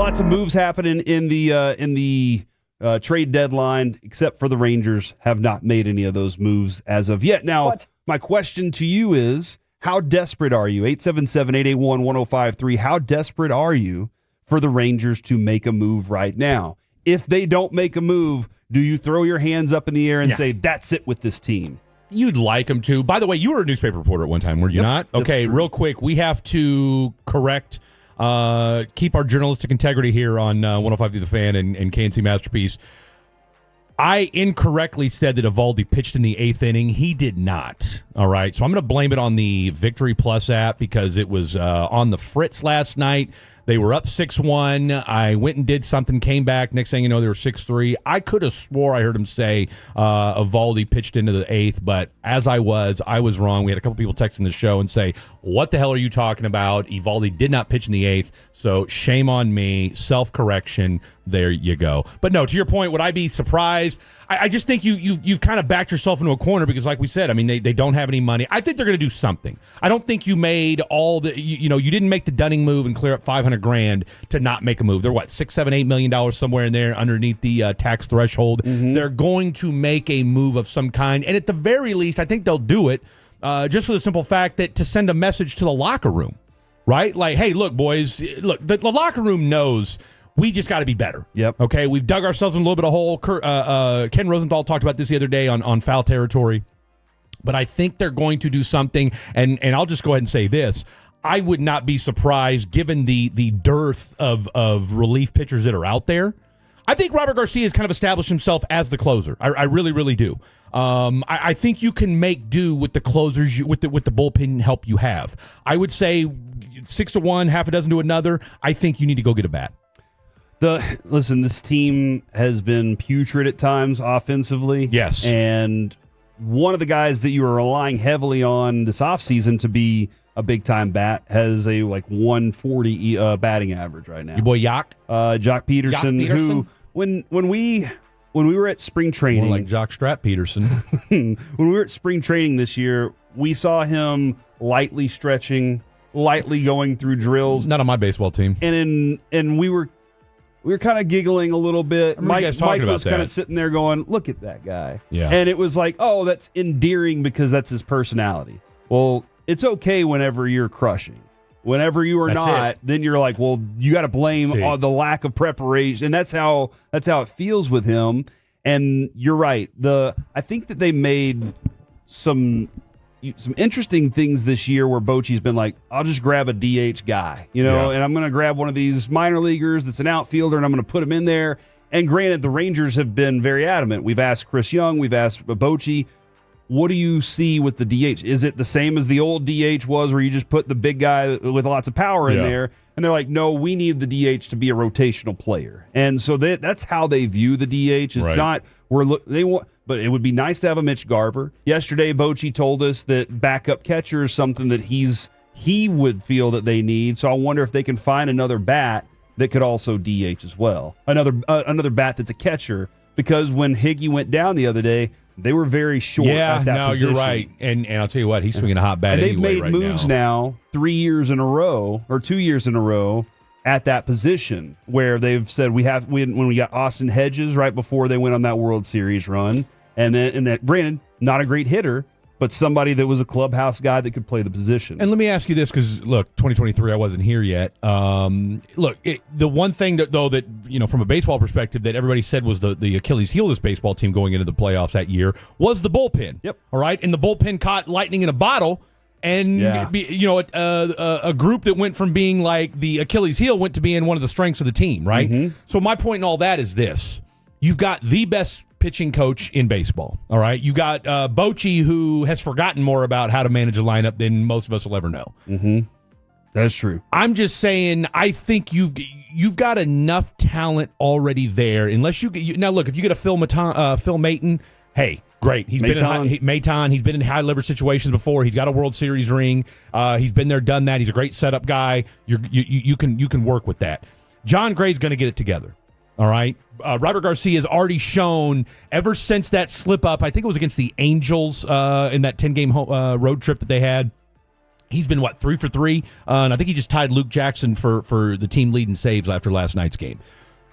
lots of moves happening in the trade deadline, except for the Rangers have not made any of those moves as of yet. Now, my question to you is, how desperate are you? 877-881-1053. How desperate are you for the Rangers to make a move right now? If they don't make a move, do you throw your hands up in the air and say, that's it with this team? You'd like them to. By the way, you were a newspaper reporter at one time, were you not? Okay, real quick, we have to correct, keep our journalistic integrity here on 105 through the Fan and KNC Masterpiece. I incorrectly said that Eovaldi pitched in the 8th inning. He did not. All right, so I'm going to blame it on the Victory Plus app because it was on the Fritz last night. They were up 6-1. I went and did something, came back. Next thing you know, they were 6-3. I could have swore I heard him say Eovaldi pitched into the 8th, but as I was wrong. We had a couple people texting the show and say, what the hell are you talking about? Eovaldi did not pitch in the 8th, so shame on me. Self-correction. There you go. But no, to your point, would I be surprised? I just think you've kind of backed yourself into a corner because, like we said, I mean, they don't have any money. I think they're going to do something. I don't think you made all the, you didn't make the Dunning move and clear up $500,000 to not make a move. They're what, $6, $7, $8 million somewhere in there underneath the tax threshold. Mm-hmm. They're going to make a move of some kind, and at the very least, I think they'll do it just for the simple fact that to send a message to the locker room, right? Like, hey, look, boys, look, the locker room knows. We just got to be better. Yep. Okay, we've dug ourselves in a little bit of a hole. Ken Rosenthal talked about this the other day on Foul Territory. But I think they're going to do something, and I'll just go ahead and say this. I would not be surprised, given the dearth of relief pitchers that are out there. I think Robert Garcia has kind of established himself as the closer. I really, really do. I think you can make do with the closers, with the bullpen help you have. I would say 6 to 1, half a dozen to another. I think you need to go get a bat. Listen, this team has been putrid at times offensively. Yes. And one of the guys that you are relying heavily on this offseason to be a big-time bat has a 140 batting average right now. Your boy Jock Peterson, who when we were at spring training. More like Jock Strat Peterson. When we were at spring training this year, we saw him lightly stretching, lightly going through drills. Not on my baseball team. And we were kind of giggling a little bit. Mike was kind of sitting there going, look at that guy. Yeah. And it was like, oh, that's endearing because that's his personality. Well, it's okay whenever you're crushing. Whenever you are not, then you're like, well, you got to blame the lack of preparation. And that's how it feels with him. And you're right. I think that they made some interesting things this year where Bochy's been like, I'll just grab a DH guy, and I'm going to grab one of these minor leaguers that's an outfielder, and I'm going to put him in there. And granted, the Rangers have been very adamant. We've asked Chris Young, we've asked Bochy, what do you see with the DH? Is it the same as the old DH was where you just put the big guy with lots of power in there? And they're like, no, we need the DH to be a rotational player. And so that's how they view the DH. It's not but it would be nice to have a Mitch Garver. Yesterday, Bochy told us that backup catcher is something that he would feel that they need. So I wonder if they can find another bat that could also DH as well. Another bat that's a catcher, because when Higgy went down the other day, they were very short at that position. You're right. And I'll tell you what, he's swinging a hot bat and anyway they've made moves now 3 years in a row or 2 years in a row at that position where they've said when we got Austin Hedges right before they went on that World Series run. And that Brandon, not a great hitter, but somebody that was a clubhouse guy that could play the position. And let me ask you this, because, look, 2023, I wasn't here yet. The one thing that from a baseball perspective that everybody said was the Achilles heel of this baseball team going into the playoffs that year was the bullpen. Yep. All right? And the bullpen caught lightning in a bottle. And, a group that went from being like the Achilles heel went to being one of the strengths of the team, right? Mm-hmm. So my point in all that is this. You've got the best pitching coach in baseball, all right? You got Bochy, who has forgotten more about how to manage a lineup than most of us will ever know. Mm-hmm. That's true. I'm just saying, I think you've got enough talent already there. Unless now look, if you get a Phil Maton, hey, great. He's been in high leverage situations before. He's got a World Series ring. He's been there, done that. He's a great setup guy. You can work with that. John Gray's going to get it together. All right. Robert Garcia has already shown ever since that slip up. I think it was against the Angels in that 10-game road trip that they had. He's been, 3 for 3? And I think he just tied Luke Jackson for the team lead in saves after last night's game.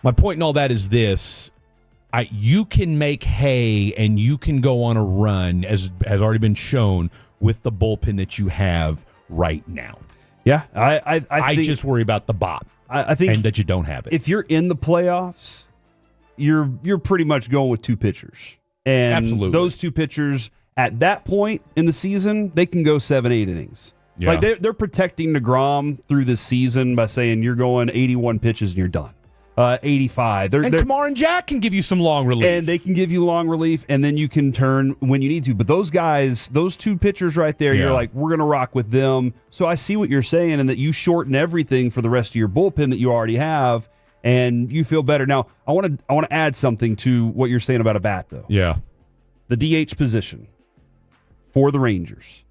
My point in all that is this. You can make hay and you can go on a run, as has already been shown, with the bullpen that you have right now. Yeah, I think, just worry about the bop. I think and that you don't have it. If you're in the playoffs, you're pretty much going with 2 pitchers. And absolutely, those 2 pitchers at that point in the season, they can go 7-8 innings. Yeah. Like they're protecting DeGrom through this season by saying you're going 81 pitches and you're done. 85. Kamar and Jack can give you some long relief. And they can give you long relief, and then you can turn when you need to. But those guys, those 2 pitchers right there, you're like, we're going to rock with them. So I see what you're saying, and that you shorten everything for the rest of your bullpen that you already have, and you feel better. Now, I want to add something to what you're saying about a bat, though. Yeah. The DH position for the Rangers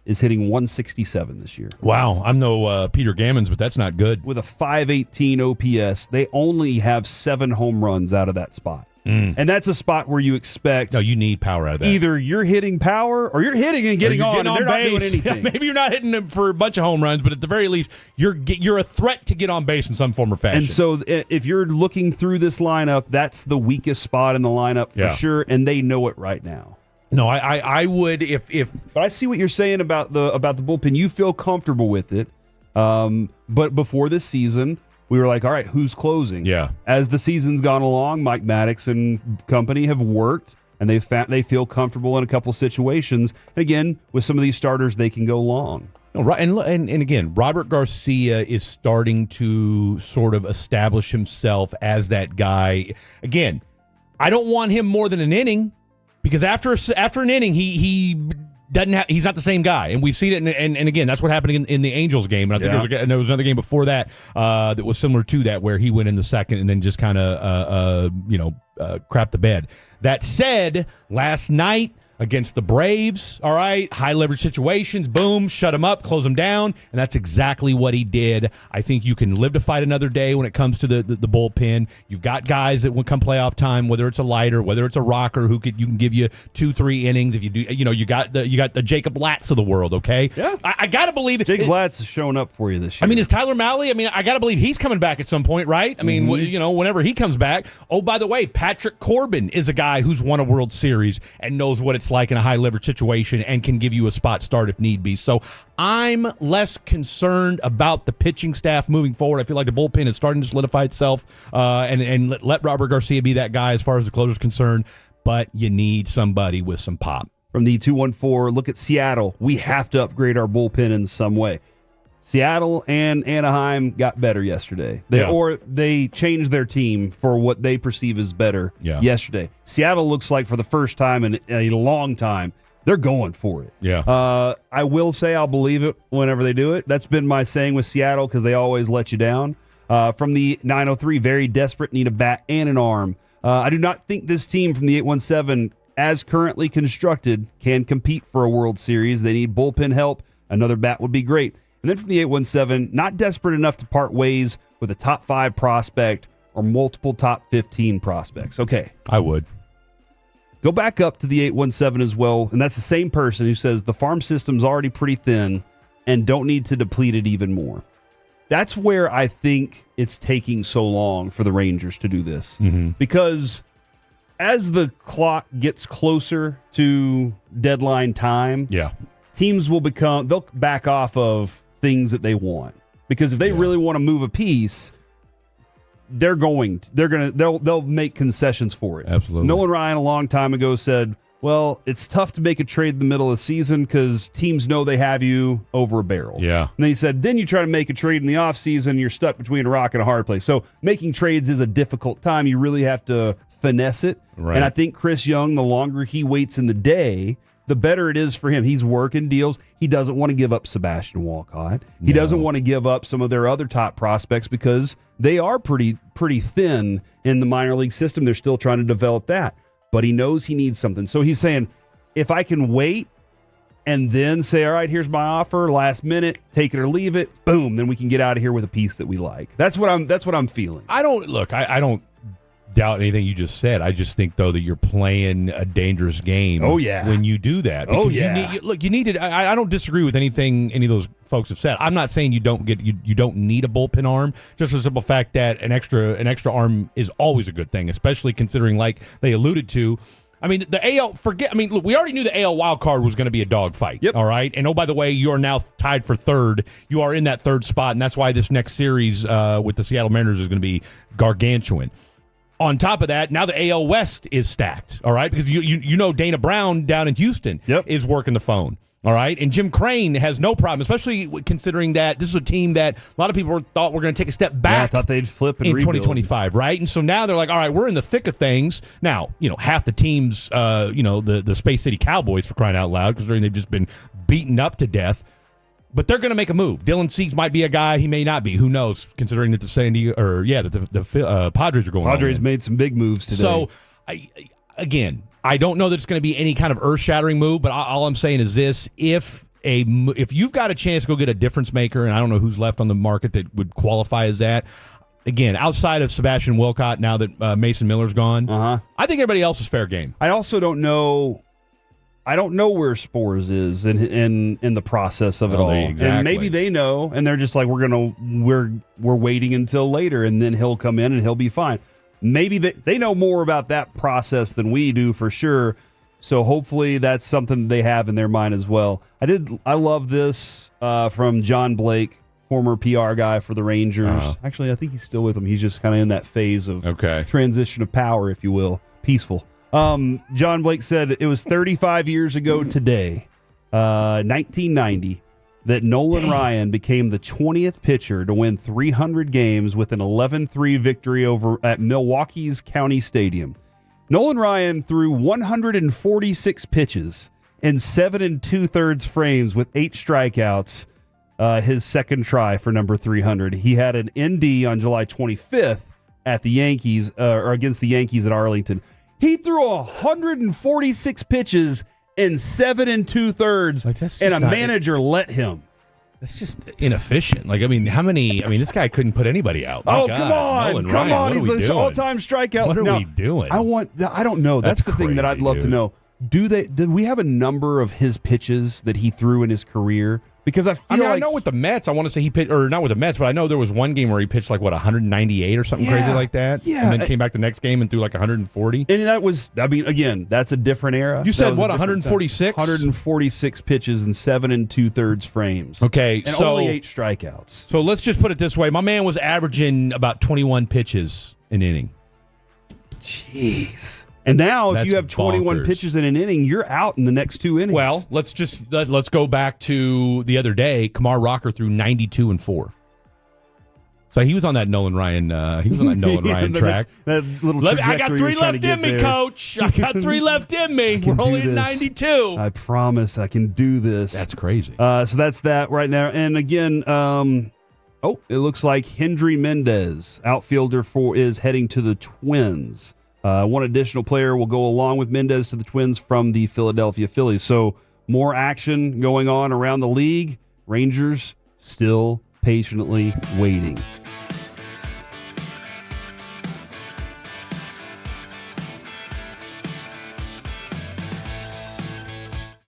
is hitting 167 this year. Wow. I'm no Peter Gammons, but that's not good. With a 518 OPS, they only have 7 home runs out of that spot. And that's a spot where you expect... No, you need power out of that. Either you're hitting power or you're hitting and getting on, and they're not doing anything. Maybe you're not hitting them for a bunch of home runs, but at the very least, you're a threat to get on base in some form or fashion. And so if you're looking through this lineup, that's the weakest spot in the lineup for sure, and they know it right now. No, I would if but I see what you're saying about the bullpen. You feel comfortable with it, but before this season, we were like, all right, who's closing? Yeah. As the season's gone along, Mike Maddox and company have worked, and they feel comfortable in a couple situations. And again, with some of these starters, they can go long. No, right, and again, Robert Garcia is starting to sort of establish himself as that guy. Again, I don't want him more than an inning. Because after an inning, he doesn't have. He's not the same guy, and we've seen it. And again, that's what happened in the Angels game. And I think there was another game before that that was similar to that, where he went in the second and then just kind of crapped the bed. That said, last night against the Braves, all right, high leverage situations, boom, shut him up, close him down, and that's exactly what he did. I think you can live to fight another day when it comes to the bullpen. You've got guys that will come playoff time, whether it's a lighter, whether it's a rocker, you can give you 2-3 innings if you do. You got the Jacob Latz of the world. Okay, yeah, I got to believe it. Jacob Latz is showing up for you this year. I mean, is Tyler Malley? I mean, I got to believe he's coming back at some point, right? I mean, whenever he comes back. Oh, by the way, Patrick Corbin is a guy who's won a World Series and knows what it's like in a high leverage situation and can give you a spot start if need be. So I'm less concerned about the pitching staff moving forward. I feel like the bullpen is starting to solidify itself, and let Robert Garcia be that guy as far as the closer's concerned. But you need somebody with some pop. From the 214, look at Seattle. We have to upgrade our bullpen in some way. Seattle and Anaheim got better yesterday. They changed their team for what they perceive as better yesterday. Seattle looks like for the first time in a long time, they're going for it. Yeah. I will say I'll believe it whenever they do it. That's been my saying with Seattle because they always let you down. From the 903, very desperate, need a bat and an arm. I do not think this team from the 817, as currently constructed, can compete for a World Series. They need bullpen help. Another bat would be great. And then from the 817, not desperate enough to part ways with a top 5 prospect or multiple top 15 prospects. Okay. I would. Go back up to the 817 as well, and that's the same person who says the farm system's already pretty thin and don't need to deplete it even more. That's where I think it's taking so long for the Rangers to do this. Because as the clock gets closer to deadline time, teams they'll back off of things that they want, because if they really want to move a piece, they'll make concessions for it. Absolutely. Nolan Ryan a long time ago said, well, it's tough to make a trade in the middle of the season because teams know they have you over a barrel. Yeah. And then he said, then you try to make a trade in the offseason, you're stuck between a rock and a hard place. So making trades is a difficult time. You really have to finesse it. Right. And I think Chris Young, the longer he waits in the day, the better it is for him. He's working deals. He doesn't want to give up Sebastian Walcott. He doesn't want to give up some of their other top prospects because they are pretty thin in the minor league system. They're still trying to develop that. But he knows he needs something. So he's saying, if I can wait and then say, all right, here's my offer, last minute, take it or leave it, boom, then we can get out of here with a piece that we like. That's what I'm feeling. I don't doubt anything you just said. I just think, though, that you're playing a dangerous game. Oh, yeah. When you do that. Because you need it. I don't disagree with anything any of those folks have said. I'm not saying you don't need a bullpen arm. Just for the simple fact that an extra arm is always a good thing, especially considering, like they alluded to. I mean, the AL, look, we already knew the AL wild card was going to be a dogfight. Yep. All right. And oh, by the way, you are now tied for third. You are in that third spot, and that's why this next series with the Seattle Mariners is going to be gargantuan. On top of that, now the AL West is stacked. All right. Because you know Dana Brown down in Houston is working the phone. All right. And Jim Crane has no problem, especially considering that this is a team that a lot of people thought were going to take a step back. Yeah, I thought they'd flip and in rebuild. 2025, right? And so now they're like, all right, we're in the thick of things. Now, half the teams, the Space City Cowboys, for crying out loud, because they've just been beaten up to death. But they're going to make a move. Dylan Cease might be a guy. He may not be. Who knows, considering that the Padres are going on. Padres made some big moves today. So, I don't know that it's going to be any kind of earth-shattering move, but all I'm saying is this. If you've got a chance to go get a difference maker, and I don't know who's left on the market that would qualify as that, again, outside of Sebastian Wilcott, now that Mason Miller's gone, I think everybody else is fair game. I also don't know. I don't know where Spores is in the process of it all. Exactly. And maybe they know, and they're just like, we're waiting until later, and then he'll come in and he'll be fine. Maybe they know more about that process than we do for sure. So hopefully that's something they have in their mind as well. I love this from John Blake, former PR guy for the Rangers. Actually, I think he's still with them. He's just kind of in that phase of transition of power, if you will. Peaceful. John Blake said it was 35 years ago today, 1990, that Nolan Ryan became the 20th pitcher to win 300 games with an 11-3 victory over at Milwaukee's County Stadium. Nolan Ryan threw 146 pitches in 7 2/3 frames with 8 strikeouts, his second try for number 300. He had an ND on July 25th at the Yankees, or against the Yankees at Arlington. He threw 146 pitches in 7 2/3, and a manager let him. That's just inefficient. How many? This guy couldn't put anybody out. Come on! He's the all-time strikeout. What are we doing? I don't know. That's the thing that I'd love to know. Did we have a number of his pitches that he threw in his career? Because I know with the Mets, I want to say he pitched, or not with the Mets, but I know there was one game where he pitched 198 or something crazy like that. Yeah. And then came back the next game and threw 140. And that was, again, that's a different era. You said 146? 146 pitches in 7 2/3 frames. Okay, and only 8 strikeouts. So let's just put it this way. My man was averaging about 21 pitches an inning. Jeez. And now, if you have 21 pitches in an inning, you're out in the next 2 innings. Well, let's go back to the other day. Kamar Rocker threw 92 and 4. So he was on that Nolan Ryan. Track. That little I got 3 left in me, Coach. I got 3 left in me. We're only at 92. I promise I can do this. That's crazy. So that's that right now. And again, it looks like Hendry Mendez, outfielder is heading to the Twins. One additional player will go along with Mendez to the Twins from the Philadelphia Phillies. So more action going on around the league. Rangers still patiently waiting.